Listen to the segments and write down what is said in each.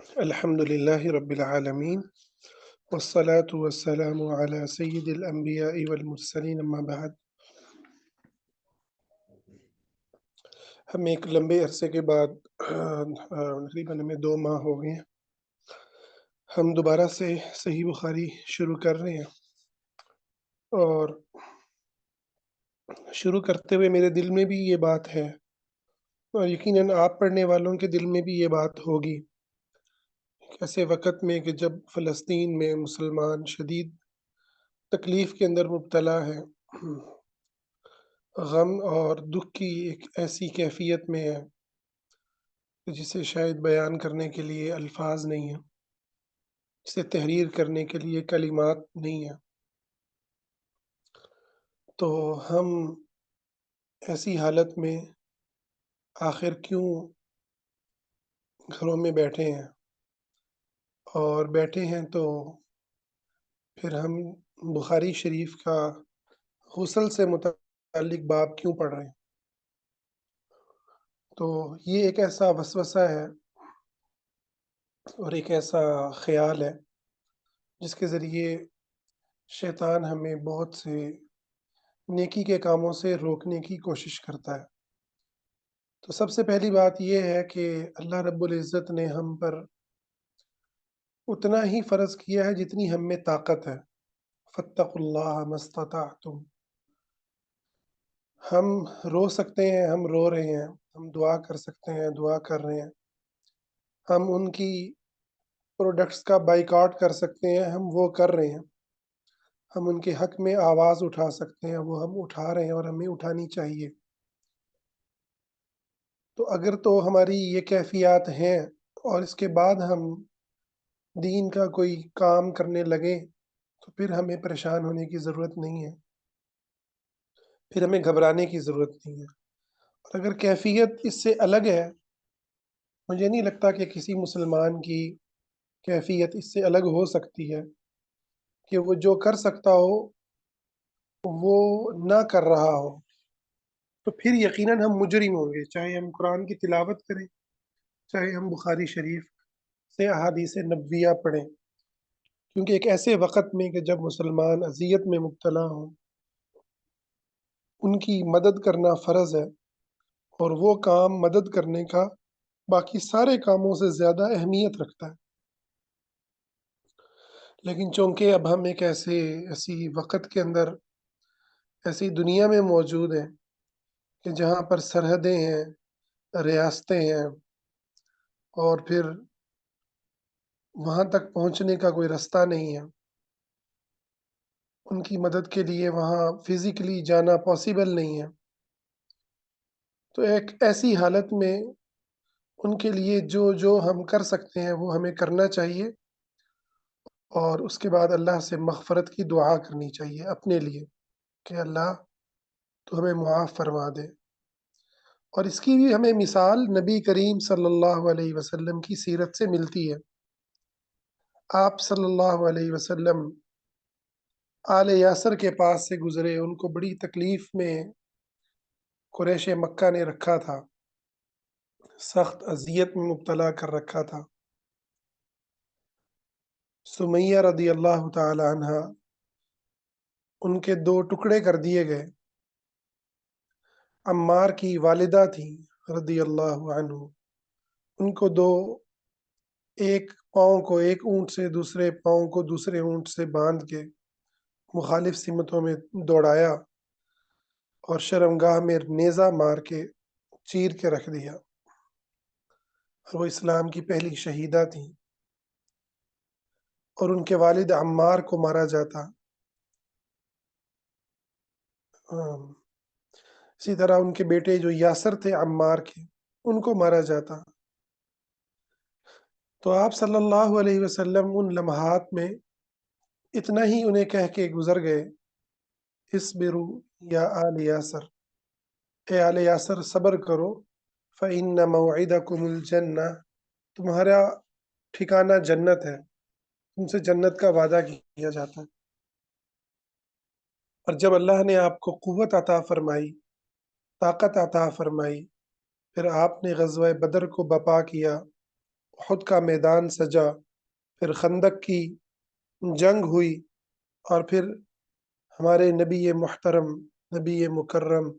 الحمد لله رب العالمين والصلاة والسلام على سيد الأنبياء والمرسلين أما بعد ہم ایک لمبے عرصے کے بعد تقریباً ہمیں 2 ماہ ہو گئے ہیں ہم دوبارہ سے صحیح بخاری شروع کر رہے ہیں اور شروع کرتے ہوئے میرے دل میں بھی یہ بات ہے اور یقیناً آپ پڑھنے والوں کے دل میں بھی یہ بات ہوگی کہ ایسے وقت میں کہ جب فلسطین میں مسلمان شدید تکلیف کے اندر مبتلا ہیں، غم اور دکھ کی ایک ایسی کیفیت میں ہے کہ جسے شاید بیان کرنے کے لیے الفاظ نہیں ہیں، جسے تحریر کرنے کے لیے کلمات نہیں ہیں، تو ہم ایسی حالت میں آخر کیوں گھروں میں بیٹھے ہیں اور بیٹھے ہیں تو پھر ہم بخاری شریف کا غسل سے متعلق باب کیوں پڑھ رہے ہیں؟ تو یہ ایک ایسا وسوسہ ہے اور ایک ایسا خیال ہے جس کے ذریعے شیطان ہمیں بہت سے نیکی کے کاموں سے روکنے کی کوشش کرتا ہے۔ تو سب سے پہلی بات یہ ہے کہ اللہ رب العزت نے ہم پر اتنا ہی فرض کیا ہے جتنی ہم میں طاقت ہے۔ فاتقوا اللہ ما استطعتم۔ ہم رو سکتے ہیں، ہم رو رہے ہیں، ہم دعا کر سکتے ہیں، دعا کر رہے ہیں، ہم ان کی پروڈکٹس کا بائیکاٹ کر سکتے ہیں، ہم وہ کر رہے ہیں، ہم ان کے حق میں آواز اٹھا سکتے ہیں، وہ ہم اٹھا رہے ہیں اور ہمیں اٹھانی چاہیے۔ تو اگر تو ہماری یہ کیفیات ہیں اور اس کے بعد ہم دین کا کوئی کام کرنے لگیں تو پھر ہمیں پریشان ہونے کی ضرورت نہیں ہے، پھر ہمیں گھبرانے کی ضرورت نہیں ہے۔ اور اگر کیفیت اس سے الگ ہے، مجھے نہیں لگتا کہ کسی مسلمان کی کیفیت اس سے الگ ہو سکتی ہے کہ وہ جو کر سکتا ہو وہ نہ کر رہا ہو، تو پھر یقیناً ہم مجرم ہوں گے، چاہے ہم قرآن کی تلاوت کریں، چاہے ہم بخاری شریف سے احادیث نبویہ پڑھیں، کیونکہ ایک ایسے وقت میں کہ جب مسلمان اذیت میں مبتلا ہوں، ان کی مدد کرنا فرض ہے اور وہ کام مدد کرنے کا باقی سارے کاموں سے زیادہ اہمیت رکھتا ہے۔ لیکن چونکہ اب ہم ایک ایسی وقت کے اندر ایسی دنیا میں موجود ہیں کہ جہاں پر سرحدیں ہیں، ریاستیں ہیں اور پھر وہاں تک پہنچنے کا کوئی رستہ نہیں ہے، ان کی مدد کے لیے وہاں فزیکلی جانا پاسبل نہیں ہے، تو ایک ایسی حالت میں ان کے لیے جو جو ہم کر سکتے ہیں وہ ہمیں کرنا چاہیے اور اس کے بعد اللہ سے مغفرت کی دعا کرنی چاہیے اپنے لیے کہ اللہ تو ہمیں معاف فرما دے۔ اور اس کی بھی ہمیں مثال نبی کریم صلی اللہ علیہ وسلم کی سیرت سے ملتی ہے۔ آپ صلی اللہ علیہ وسلم آل یاسر کے پاس سے گزرے، ان کو بڑی تکلیف میں قریش مکہ نے رکھا تھا، سخت اذیت میں مبتلا کر رکھا تھا۔ سمیہ رضی اللہ تعالی عنہ ان کے 2 ٹکڑے کر دیے گئے۔ عمار کی والدہ تھیں رضی اللہ عنہ، ان کو 2 ایک پاؤں کو ایک اونٹ سے دوسرے پاؤں کو دوسرے اونٹ سے باندھ کے مخالف سمتوں میں دوڑایا اور شرمگاہ میں نیزہ مار کے چیر کے رکھ دیا، اور وہ اسلام کی پہلی شہیدہ تھیں، اور ان کے والد عمار کو مارا جاتا۔ اسی طرح ان کے بیٹے جو یاسر تھے عمار کے، ان کو مارا جاتا۔ تو آپ صلی اللہ علیہ وسلم ان لمحات میں اتنا ہی انہیں کہہ کے گزر گئے، اصبروا یا آل یاسر، اے آل یاسر صبر کرو، فإن موعدکم الجنہ، تمہارا ٹھکانہ جنت ہے، تم سے جنت کا وعدہ کیا جاتا ہے۔ اور جب اللہ نے آپ کو قوت عطا فرمائی، طاقت عطا فرمائی، پھر آپ نے غزوہ بدر کو بپا کیا उहद का मैदान सजा, फिर खंदक की जंग हुई, और फिर हमारे नबी मुहतरम, नबी मुकर्रम,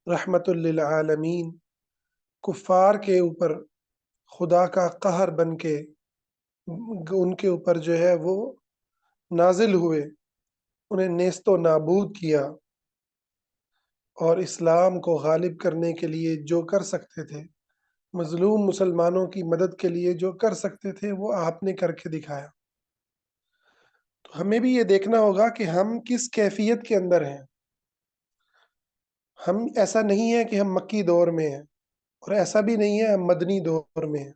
रहमतुल लिल आलमीन कुफ़ार के ऊपर खुदा का कहर बन के उनके ऊपर जो है वो नाजिल हुए, उन्हें नेस्तो नाबूद किया, और इस्लाम को गालिब करने के लिए जो कर सकते थे, मजलूम मुसलमानों की मदद के लिए जो कर सकते थे, वो आपने करके दिखाया। तो हमें भी ये देखना होगा कि हम किस कैफियत के अंदर हैं। हम ऐसा नहीं है कि हम मक्की दौर में हैं, और ऐसा भी नहीं है हम मदनी दौर में हैं।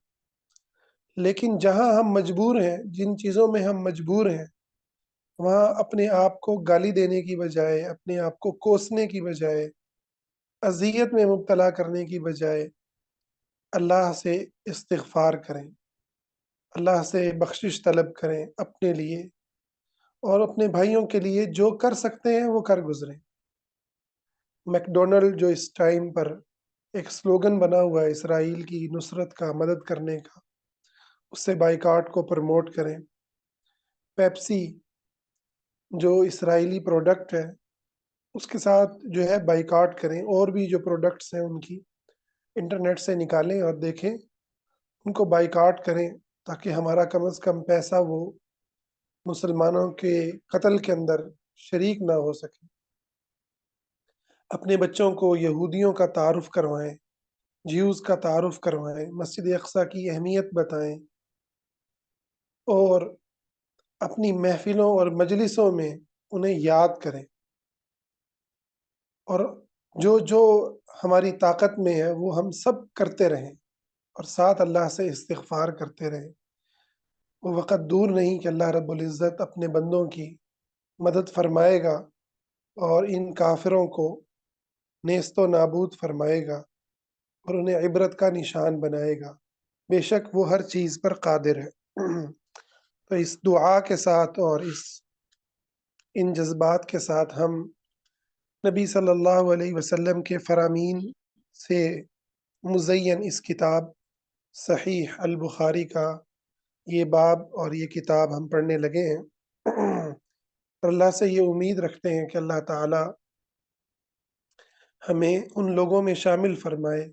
लेकिन जहाँ हम मजबूर हैं, जिन चीज़ों में हम मजबूर हैं, वहाँ अपने आप को गाली देने की बजाय, अपने आप को कोसने की बजाय, अज़ियत में मुब्तला करने की बजाय अल्लाह से इस्तिग़फ़ार करें, अल्लाह से बख्शिश तलब करें अपने लिए और अपने भाइयों के लिए। जो कर सकते हैं वो कर गुज़रें। मैकडॉनल्ड जो इस टाइम पर एक स्लोगन बना हुआ है इसराइल की नुसरत का, मदद करने का, उससे बाइकॉट को प्रमोट करें। पेप्सी जो इसराइली प्रोडक्ट है, उसके साथ जो है बाइकॉट करें। और भी जो प्रोडक्ट्स हैं उनकी इंटरनेट से निकालें और देखें, उनको बाइकॉट करें, ताकि हमारा कम से कम पैसा वो मुसलमानों के कत्ल के अंदर शरीक ना हो सके। अपने बच्चों को यहूदियों का तारुफ करवाएं, ज्यूज़ का तारुफ करवाएं, मस्जिद अक़सा की अहमियत बताएं, और अपनी महफिलों और मजलिसों में उन्हें याद करें। और जो जो हमारी ताकत में है वो हम सब करते रहें, और साथ अल्लाह से इस्तिग़फ़ार करते रहें। वो वक़्त दूर नहीं कि अल्लाह रब्बुल इज़्ज़त अपने बंदों की मदद फ़रमाएगा और इन काफ़िरों को नेस्तो नाबूद फ़रमाएगा और उन्हें इबरत का निशान बनाएगा। बेशक वो हर चीज़ पर क़ादिर है। तो इस दुआ के साथ और इन जज़्बात के साथ हम नबी सल्लल्लाहु अलैहि वसल्लम के फ़रामीन से मुज़य्यन इस किताब सहीह अल बुखारी का ये बाब और ये किताब हम पढ़ने लगे हैं। और अल्लाह से ये उम्मीद रखते हैं कि अल्लाह ताला हमें उन लोगों में शामिल फरमाए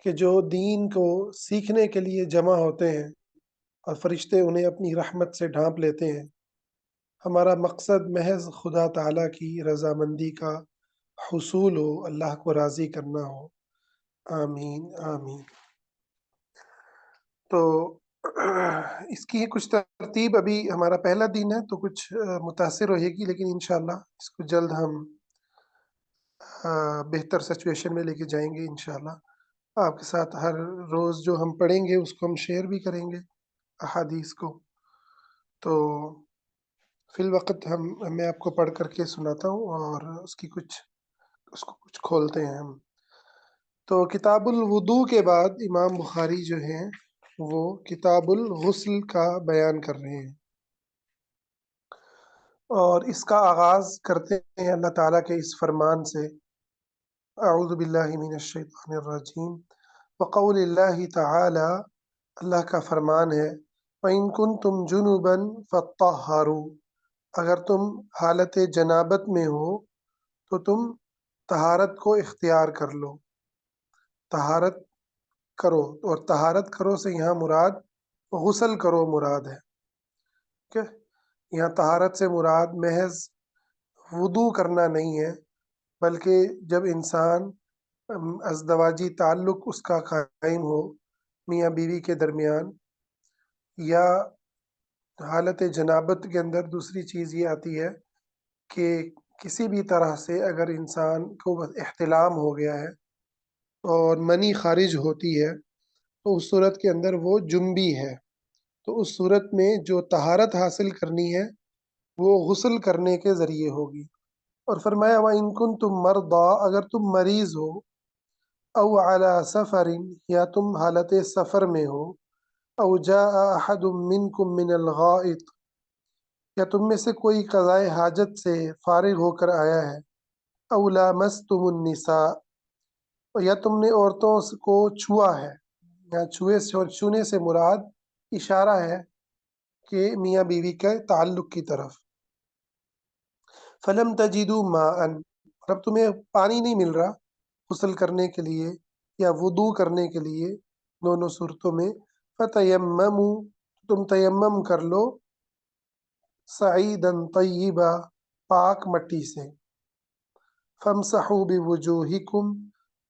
कि जो दीन को सीखने के लिए जमा होते हैं और फरिश्ते उन्हें अपनी रहमत से ढांप लेते हैं। हमारा मकसद महज खुदा ताला की रज़ामंदी का हुसूल हो, अल्लाह को राज़ी करना हो। आमीन आमीन। तो इसकी कुछ तरतीब, अभी हमारा पहला दिन है तो कुछ मुतासिर रहेगी, लेकिन इंशाल्लाह इसको जल्द हम बेहतर सिचुएशन में लेके जाएंगे इंशाल्लाह। आपके साथ हर रोज़ जो हम पढ़ेंगे उसको हम शेयर भी करेंगे अहादीस को। तो फिल वक़्त मैं आपको पढ़ करके सुनाता हूँ और उसको कुछ खोलते हैं हम। तो किताबुल वुदू के बाद इमाम बुखारी जो हैं वो किताबुल गुस्ल का बयान कर रहे हैं, और इसका आगाज़ करते हैं अल्लाह ताला के इस फरमान से, अऊज़ु बिल्लाहि मिनश शैतानिर रजीम व क़ौलिल्लाहि तआला, अल्लाह का फरमान है, व इन कुंतुम जुनुबन फत्तहहारू, अगर तुम हालत जनाबत में हो तो तुम तहारत को इख्तियार कर लो, तहारत करो। और तहारत करो से यहाँ मुराद गुस्ल करो मुराद है। ठीक है, यहाँ तहारत से मुराद महज वुदू करना नहीं है, बल्कि जब इंसान अज़दवाजी ताल्लुक़ उसका कायम हो मियाँ बीवी के दरमियान, या हालत जनाबत के अंदर दूसरी चीज़ ये आती है कि किसी भी तरह से अगर इंसान को एहतिलाम हो गया है और मनी खारिज होती है, तो उस सूरत के अंदर वो जुम्बी है। तो उस सूरत में जो तहारत हासिल करनी है वो गुस्ल करने के ज़रिए होगी। और फरमाया व इन कुंतुम मरदा, अगर तुम मरीज़ हो, औ अला सफ़रिन, या तुम हालत सफ़र में हो, औ जाअ अहदुम मिनकुम मिनल गाइत, या तुम में से कोई क़ज़ाए हाजत से फारिग होकर आया है, औ लामस्तुमुन निसा, या तुमने औरतों को छुआ है। या छुए से और छूने से मुराद इशारा है कि मियाँ बीवी के ताल्लुक की तरफ। फलम तजिदू माअन, और अब तुम्हें पानी नहीं मिल रहा गुस्ल करने के लिए या वुदू करने के लिए, दोनों सूरतों में, फतयम्ममू, तुम तयम्मम कर लो, सईदन तय्यिबा, पाक मट्टी से। फमसहू बिवुजूहिकुम,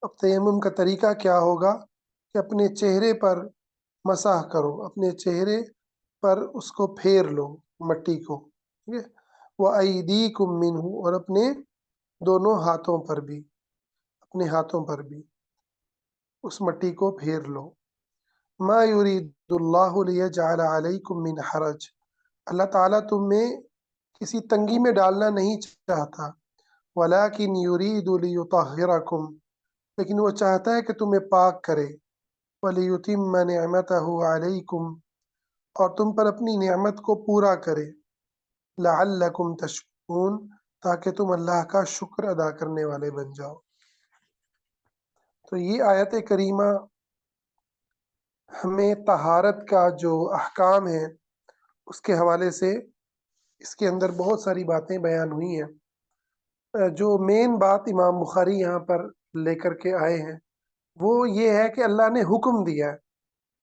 अब तयम्मुम का तरीका क्या होगा कि अपने चेहरे पर मसाह करो, अपने चेहरे पर उसको फेर लो, मट्टी को, ठीक है। व अयदीकुम मिन्हु, और अपने दोनों हाथों पर भी, अपने हाथों पर भी उस मट्टी को फेर लो। मा युरीदुल्लाहु लियजअल अलैकुम मिन हरज, अल्लाह ताला तुम्हें किसी तंगी में डालना नहीं चाहता। वलाकिन युरीदु लियुतहिरकुम, लेकिन वो चाहता है कि तुम्हें पाक करे। वलियुतिम्म निअमतहु अलैकुम, और तुम पर अपनी नेमत को पूरा करे। लअल्लकुम तशकुरून, ताकि तुम अल्लाह का शुक्र अदा करने वाले बन जाओ। तो ये आयत करीमा हमें तहारत का जो अहकाम है उसके हवाले से, इसके अंदर बहुत सारी बातें बयान हुई हैं। जो मेन बात इमाम बुखारी यहाँ पर लेकर के आए हैं वो ये है कि अल्लाह ने हुक्म दिया है,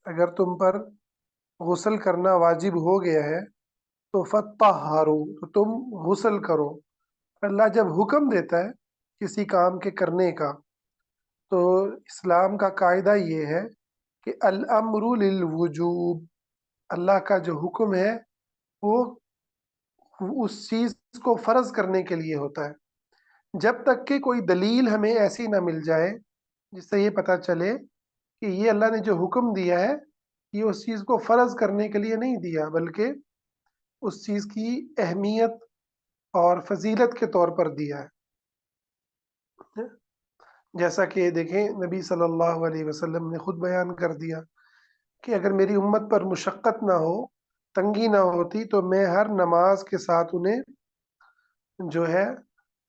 अगर तुम पर गुस्ल करना वाजिब हो गया है तो फत्तहारू, तो तुम गुस्ल करो। अल्लाह जब हुक्म देता है किसी काम के करने का, तो इस्लाम का कायदा ये है कि अल अम्रु लिल वुजूब, अल्लाह का जो हुक्म है वो उस चीज को फर्ज करने के लिए होता है। जब तक कि कोई दलील हमें ऐसी ना मिल जाए जिससे ये पता चले कि ये अल्लाह ने जो हुक्म दिया है ये उस चीज को फर्ज करने के लिए नहीं दिया, बल्कि उस चीज की अहमियत और फजीलत के तौर पर दिया है। जैसा कि देखें, नबी सल्लल्लाहु अलैहि वसल्लम ने खुद बयान कर दिया कि अगर मेरी उम्मत पर मुशक्क़त ना हो, तंगी ना होती, तो मैं हर नमाज के साथ उन्हें जो है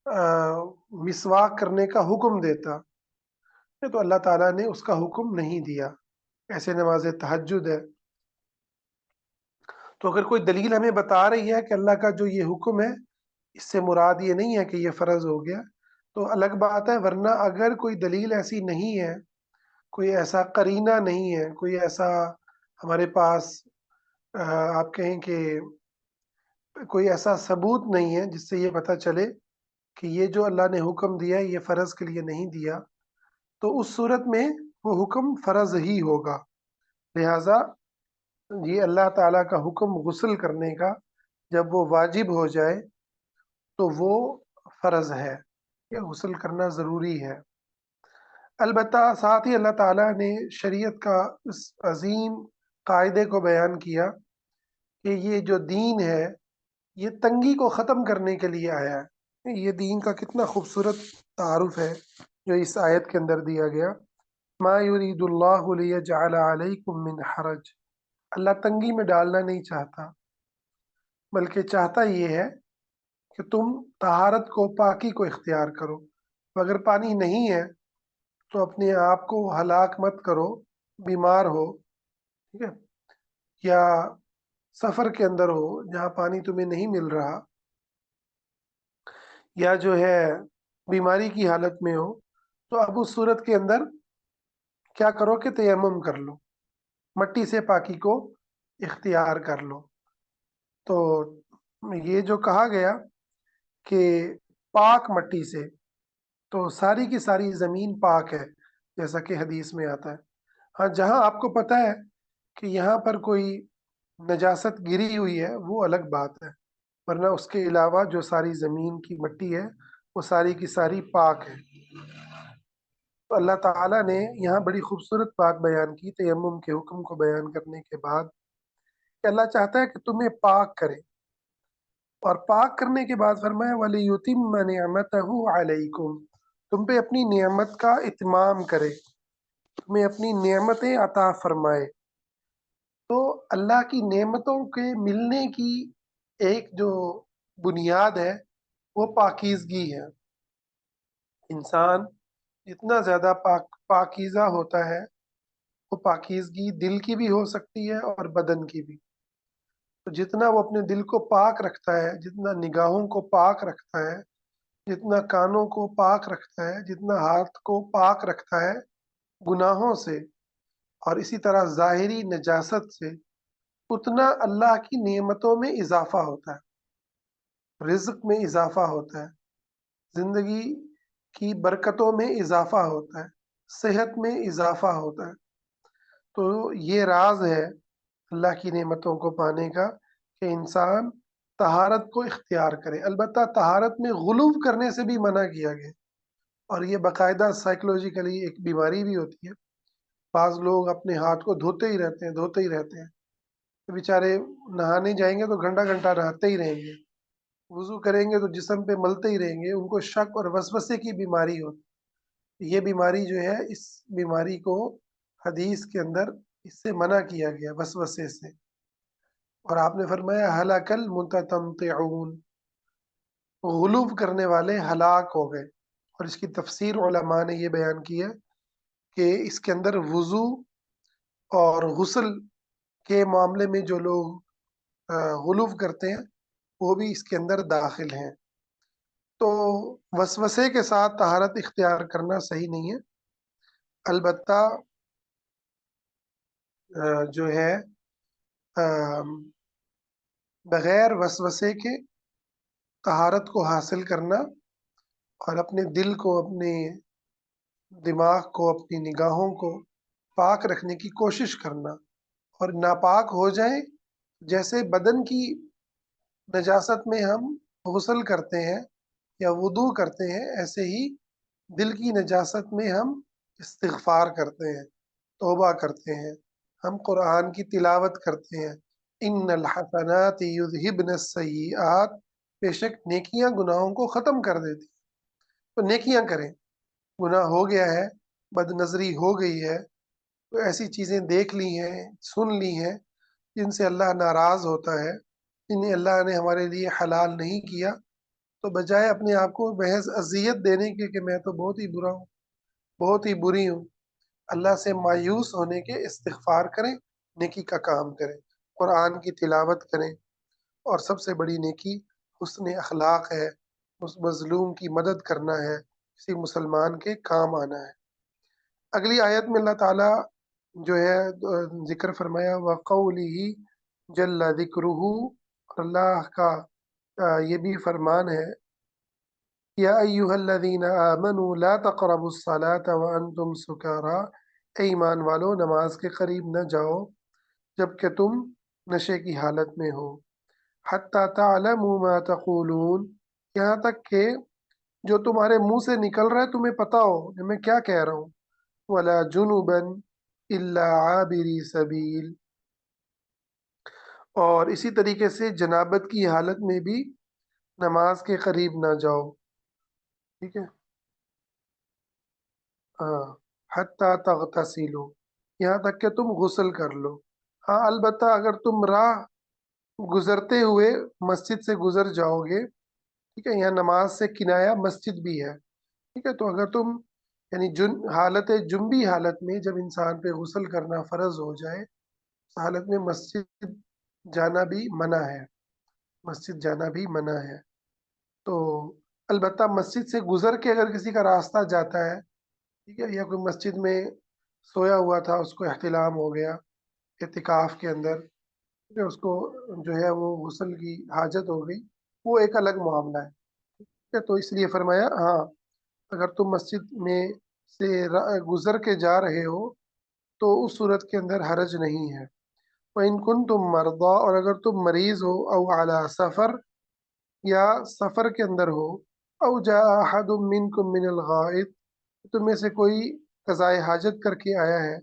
मिसवाक करने का हुक्म देता। तो अल्लाह ताला ने उसका हुक्म नहीं दिया। ऐसे नमाज तहज्जुद है, तो अगर कोई दलील हमें बता रही है कि अल्लाह का जो ये हुक्म है इससे मुराद ये नहीं है कि ये फ़र्ज हो गया, तो अलग बात है। वरना अगर कोई दलील ऐसी नहीं है, कोई ऐसा करीना नहीं है, कोई ऐसा हमारे पास आप कहें कि कोई ऐसा सबूत नहीं है जिससे ये पता चले कि ये जो अल्लाह ने हुक्म दिया है ये फ़र्ज के लिए नहीं दिया, तो उस सूरत में वो हुक्म फ़र्ज ही होगा। लिहाजा ये अल्लाह ताला का हुक्म गुस्ल करने का, जब वो वाजिब हो जाए तो वो फ़र्ज है, ये गुस्ल करना ज़रूरी है। अलबत्ता साथ ही अल्लाह ताला ने शरीयत का इस अजीम कायदे को बयान किया कि ये जो दीन है ये तंगी को ख़त्म करने के लिए आया है। ये दीन का कितना खूबसूरत तारुफ है जो इस आयत के अंदर दिया गया। मा युरीदुल्लाहु लियजअल अलैकुम मिन हरज, अल्लाह तंगी में डालना नहीं चाहता, बल्कि चाहता ये है कि तुम तहारत को, पाकी को इख्तियार करो। अगर पानी नहीं है तो अपने आप को हलाक मत करो, बीमार हो, ठीक है, या सफ़र के अंदर हो जहाँ पानी तुम्हें नहीं मिल रहा, या जो है बीमारी की हालत में हो, तो अब उस सूरत के अंदर क्या करो कि तयम्मुम कर लो, मट्टी से पाकी को इख्तियार कर लो। तो ये जो कहा गया कि पाक मट्टी से, तो सारी की सारी ज़मीन पाक है, जैसा कि हदीस में आता है। हाँ, जहाँ आपको पता है कि यहाँ पर कोई नजासत गिरी हुई है वो अलग बात है, वरना उसके अलावा जो सारी ज़मीन की मिट्टी है वो सारी की सारी पाक है। तो अल्लाह ताला ने यहाँ बड़ी खूबसूरत बात बयान की तयम्मुम के हुक्म को बयान करने के बाद, कि अल्लाह चाहता है कि तुम्हें पाक करे, और पाक करने के बाद फरमाया वलियुतिम्म निअमतहु अलैकुम, तुम पे अपनी नियमत का इत्माम करे, तुम्हें अपनी नेमतें अता फरमाए। तो अल्लाह की नेमतों के मिलने की एक जो बुनियाद है वो पाकीज़गी है। इंसान जितना ज़्यादा पाकीज़ा होता है وہ पाकीज़गी दिल की भी हो सकती है और बदन की भी। तो जितना वो अपने दिल को पाक रखता है, जितना निगाहों को पाक रखता है, जितना कानों को पाक रखता है, जितना हाथ को पाक रखता है गुनाहों से और इसी तरह ज़ाहिरी नजासत से, उतना अल्लाह की नेमतों में इज़ाफ़ा होता है, रिज़्क़ में इज़ाफ़ा होता है, ज़िंदगी की बरकतों में इज़ाफ़ा होता है, सेहत में इज़ाफ़ा होता है। तो ये राज़ है अल्लाह की नेमतों को पाने का कि इंसान तहारत को इख्तियार करे। अलबत्ता तहारत में गुलूव करने से भी मना किया गया और ये बाकायदा साइकोलॉजिकली एक बीमारी भी होती है। बाज़ लोग अपने हाथ को धोते ही रहते हैं, धोते ही रहते हैं। तो बेचारे नहाने जाएँगे तो घंटा-घंटा नहाते ही रहेंगे। वुज़ू करेंगे तो जिस्म पे मलते ही रहेंगे। उनको शक और वसवसे की बीमारी होती है। ये बीमारी जो है, इस बीमारी को हदीस के अंदर इससे मना किया गया, वसवसे से। और आपने फरमाया हलाकल मुततम्तिऊन, गुलूव करने वाले हलाक हो गए। और इसकी तफसीर उलमा ने ये बयान की है कि इसके अंदर वुज़ू और गुस्ल के मामले में जो लोग गुलूव करते हैं, वो भी इसके अंदर दाखिल हैं। तो वसवसे के साथ तहारत इख्तियार करना सही नहीं है। अलबत्ता जो है बगैर वसवसे के तहारत को हासिल करना और अपने दिल को, अपने दिमाग को, अपनी निगाहों को पाक रखने की कोशिश करना और नापाक हो जाए, जैसे बदन की नजासत में हम गुस्ल करते हैं या वुदू करते हैं, ऐसे ही दिल की नजासत में हम इस्तिग़फ़ार करते हैं, तौबा करते हैं, हम कुरान की तिलावत करते हैं। इन्नल हसनाति युज़हिबनस सय्यिआत, बेशक नेकियां गुनाहों को ख़त्म कर देती। तो नेकियां करें। गुनाह हो गया है, बदनज़री हो गई है, तो ऐसी चीज़ें देख ली हैं, सुन ली हैं जिनसे अल्लाह नाराज़ होता है, जिन्हें अल्लाह ने हमारे लिए हलाल नहीं किया, तो बजाय अपने आप को महज़ अज़ियत देने के कि मैं तो बहुत ही बुरा हूँ, बहुत ही बुरी हूँ, अल्लाह से मायूस होने के इस्तिग़फ़ार करें, नेकी का काम करें, कुरान की तिलावत करें। और सबसे बड़ी नेकी हुस्न अखलाक है, उस मज़लूम की मदद करना है, किसी मुसलमान के काम आना है। अगली आयत में अल्लाह ताला जो है ज़िक्र फरमाया वक़ौलिही जल्ला ज़िक्रुहु, और अल्लाह का ये भी फरमान है या अय्युहल्लज़ीना आमनू ला तक़रबुस्सलाता व अंतुम सुकारा, ए ईमान वालो नमाज के करीब न जाओ जबकि तुम नशे की हालत में हो। हत्ता तअलमू मा तक़ूलून, यहाँ तक कि जो तुम्हारे मुंह से निकल रहा है तुम्हें पता हो कि मैं क्या कह रहा हूँ। वला जुनुबन इल्ला आबिरी सबील, और इसी तरीके से जनाबत की हालत में भी नमाज के करीब ना जाओ। ठीक है। हाँ, हत्ता तगतसिलू, यहाँ तक कि तुम गुस्ल कर लो। हाँ, अलबत्ता अगर तुम राह गुजरते हुए मस्जिद से गुजर जाओगे, ठीक है, यहाँ नमाज से किनाया मस्जिद भी है। ठीक है, तो अगर तुम यानी जुन हालत जुनबी हालत में जब इंसान पे गुस्ल करना फर्ज हो जाए, उस हालत में मस्जिद जाना भी मना है, मस्जिद जाना भी मना है। तो अलबत्ता मस्जिद से गुजर के अगर किसी का रास्ता जाता है, ठीक है, या कोई मस्जिद में सोया हुआ था, उसको एहतिलाम हो गया एतिकाफ के अंदर, ठीक है, उसको जो है वो गुस्ल की हाजत हो गई, वो एक अलग मामला है। ठीक है, तो इसलिए फरमाया हाँ, अगर तुम मस्जिद में से गुजर के जा रहे हो तो उस सूरत के अंदर हरज नहीं है। इन कुन तुम मरदा, और अगर तुम मरीज हो, औ अला सफ़र, या सफ़र के अंदर हो, औ जा अहदुम मिनकुम मिनल गाइद, तुम में से कोई कज़ाए हाजत करके आया है,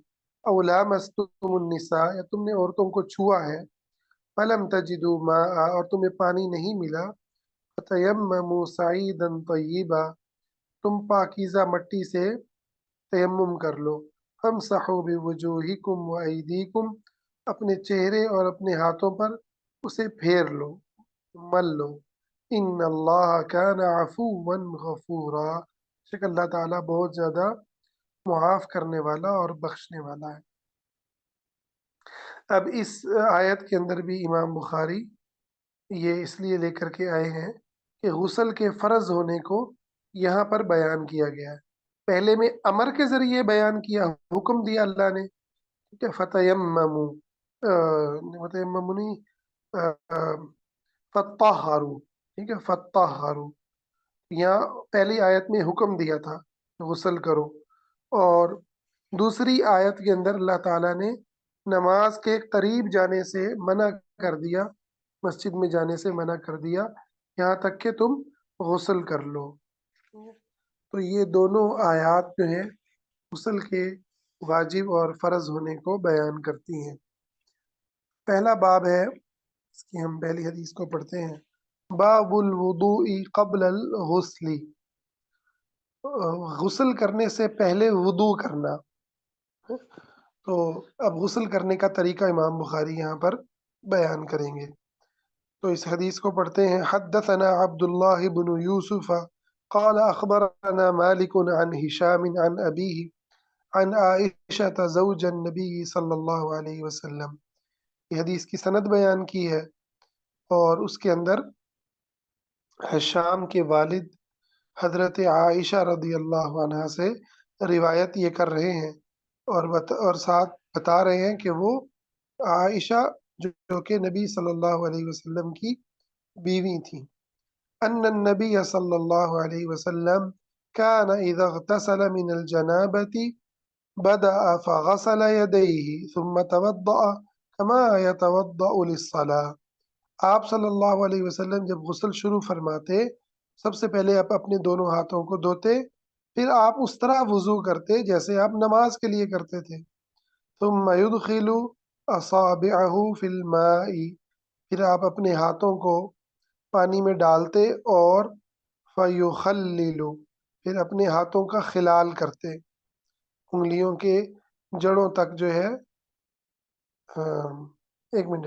औ लामस्तुमुन निसा, या तुमने औरतों को छुआ है, फलम तजिदू माआ, और तुम्हें पानी नहीं मिला, फतयम्ममू सईदन तय्यिबा, तुम पाकीज़ा मट्टी से तयम्मुम कर लो। फमसहू बिवुजूहिकुम व अयदीकुम, अपने चेहरे और अपने हाथों पर उसे फेर लो, मल लो। इन्नल्लाह काना अफूवन गफूरा, बेशक अल्लाह ताला बहुत ज़्यादा मुआफ़ करने वाला और बख्शने वाला है। اب اس آیت کے اندر بھی امام بخاری یہ اس لیے لے کر کے آئے ہیں کہ غسل کے فرض ہونے کو یہاں پر بیان کیا گیا ہے۔ پہلے میں امر کے ذریعے بیان کیا، حکم دیا اللہ نے کہ فتیممو فتیممو نہیں، فطہروا، ٹھیک ہے، فطہروا، یہاں پہلی آیت میں حکم دیا تھا غسل کرو، اور دوسری آیت کے اندر اللہ تعالیٰ نے نماز کے قریب جانے سے منع کر دیا، مسجد میں جانے سے منع کر دیا، یہاں تک کہ تم غسل کر لو۔ تو یہ دونوں آیات جو ہیں غسل کے واجب اور فرض ہونے کو بیان کرتی ہیں۔ پہلا باب ہے، اس کی ہم پہلی حدیث کو پڑھتے ہیں۔ باب الوضوء قبل الغسل، غسل کرنے سے پہلے وضو کرنا۔ تو اب غسل کرنے کا طریقہ امام بخاری یہاں پر بیان کریں گے۔ تو اس حدیث کو پڑھتے ہیں۔ حدثنا عبد اللہ بن یوسف قال اخبرنا مالک عن ہشام عن ابیہ عن عائشہ زوج النبی صلی اللہ علیہ وسلم۔ یہ حدیث کی سند بیان کی ہے، اور اس کے اندر ہشام کے والد حضرت عائشہ رضی اللہ عنہا سے روایت یہ کر رہے ہیں، اور ساتھ بتا رہے ہیں کہ وہ عائشہ جو کہ نبی صلی اللہ علیہ وسلم کی بیوی تھی، ان النبی صلی اللہ علیہ وسلم كان اذا اغتسل من الجنابة بدأ فغسل يديه ثم توضأ كما يتوضأ للصلاة۔ آپ صلی اللہ علیہ وسلم جب غسل شروع فرماتے، سب سے پہلے آپ اپنے دونوں ہاتھوں کو دھوتے، پھر آپ اس طرح وضو کرتے جیسے آپ نماز کے لیے کرتے تھے۔ ثم يدخل اصابعه في الماء، پھر آپ اپنے ہاتھوں کو پانی میں ڈالتے، اور فیخلل، پھر اپنے ہاتھوں کا خلال کرتے، انگلیوں کے جڑوں تک جو ہے، ایک منٹ،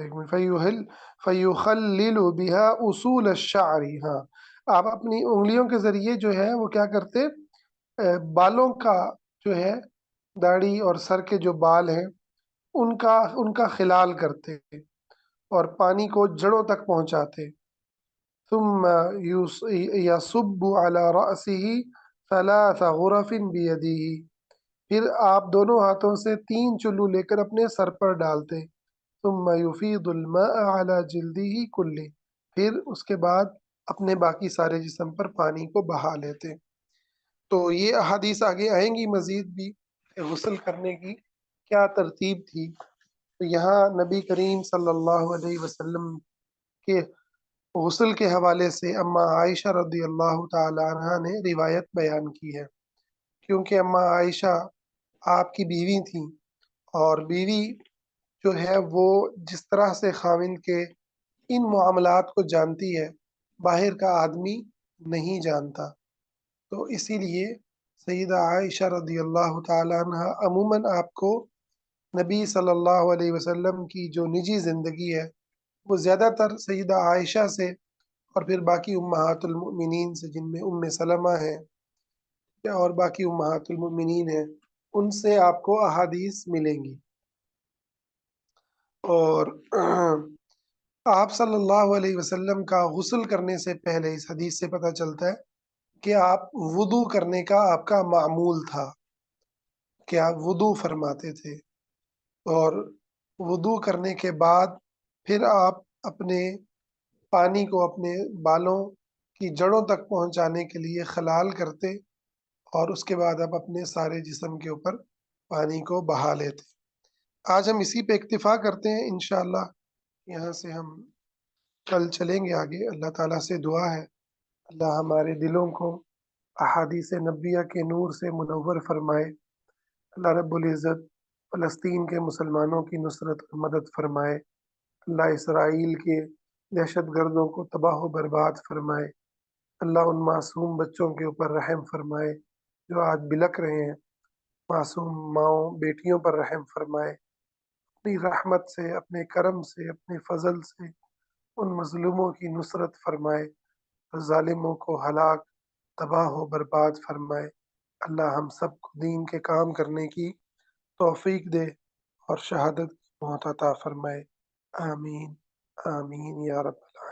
فیخلل بها اصول الشعر، ہاں، آپ اپنی انگلیوں کے ذریعے جو ہے وہ کیا کرتے، بالوں کا جو ہے، داڑھی اور سر کے جو بال ہیں ان کا خلال کرتے، اور پانی کو جڑوں تک پہنچاتے۔ ثم يصب على رأسه 3 غرف بيده، پھر آپ دونوں ہاتھوں سے 3 چلو لے کر اپنے سر پر ڈالتے۔ ثم يفيض الماء على جلده كله، پھر اس کے بعد اپنے باقی سارے جسم پر پانی کو بہا لیتے۔ تو یہ احادیث آگے آئیں گی مزید بھی کہ غسل کرنے کی کیا ترتیب تھی۔ تو یہاں نبی کریم صلی اللہ علیہ وسلم کے غسل کے حوالے سے اما عائشہ رضی اللہ تعالی عنہ نے روایت بیان کی ہے، کیونکہ اما عائشہ آپ کی بیوی تھیں، اور بیوی جو ہے وہ جس طرح سے خاوند کے ان معاملات کو جانتی ہے، باہر کا آدمی نہیں جانتا۔ تو اسی لیے سیدہ عائشہ رضی اللہ تعالی عنہ عموماً آپ کو نبی صلی اللہ علیہ وسلم کی جو نجی زندگی ہے وہ زیادہ تر سیدہ عائشہ سے، اور پھر باقی امہات المؤمنین سے، جن میں ام سلمہ ہیں اور باقی امہات المؤمنین ہیں، ان سے آپ کو احادیث ملیں گی۔ اور آپ صلی اللہ علیہ وسلم کا غسل کرنے سے پہلے اس حدیث سے پتہ چلتا ہے کہ آپ وضو کرنے کا آپ کا معمول تھا، کہ آپ وضو فرماتے تھے، اور وضو کرنے کے بعد پھر آپ اپنے پانی کو اپنے بالوں کی جڑوں تک پہنچانے کے لیے خلال کرتے، اور اس کے بعد آپ اپنے سارے جسم کے اوپر پانی کو بہا لیتے۔ آج ہم اسی پہ اکتفا کرتے ہیں انشاءاللہ، یہاں سے ہم کل چلیں گے آگے۔ اللہ تعالیٰ سے دعا ہے اللہ ہمارے دلوں کو احادیث نبویہ کے نور سے منور فرمائے۔ اللہ رب العزت فلسطین کے مسلمانوں کی نصرت اور مدد فرمائے۔ اللہ اسرائیل کے دہشت گردوں کو تباہ و برباد فرمائے۔ اللہ ان معصوم بچوں کے اوپر رحم فرمائے جو آج بلک رہے ہیں، معصوم ماؤں بیٹیوں پر رحم فرمائے، اپنی رحمت سے، اپنے کرم سے، اپنے فضل سے ان مظلوموں کی نصرت فرمائے، ظالموں کو ہلاک، تباہ و برباد فرمائے۔ اللہ ہم سب کو دین کے کام کرنے کی توفیق دے، اور شہادت मौत अता फरमाए। आमीन, आमीन या रब्बल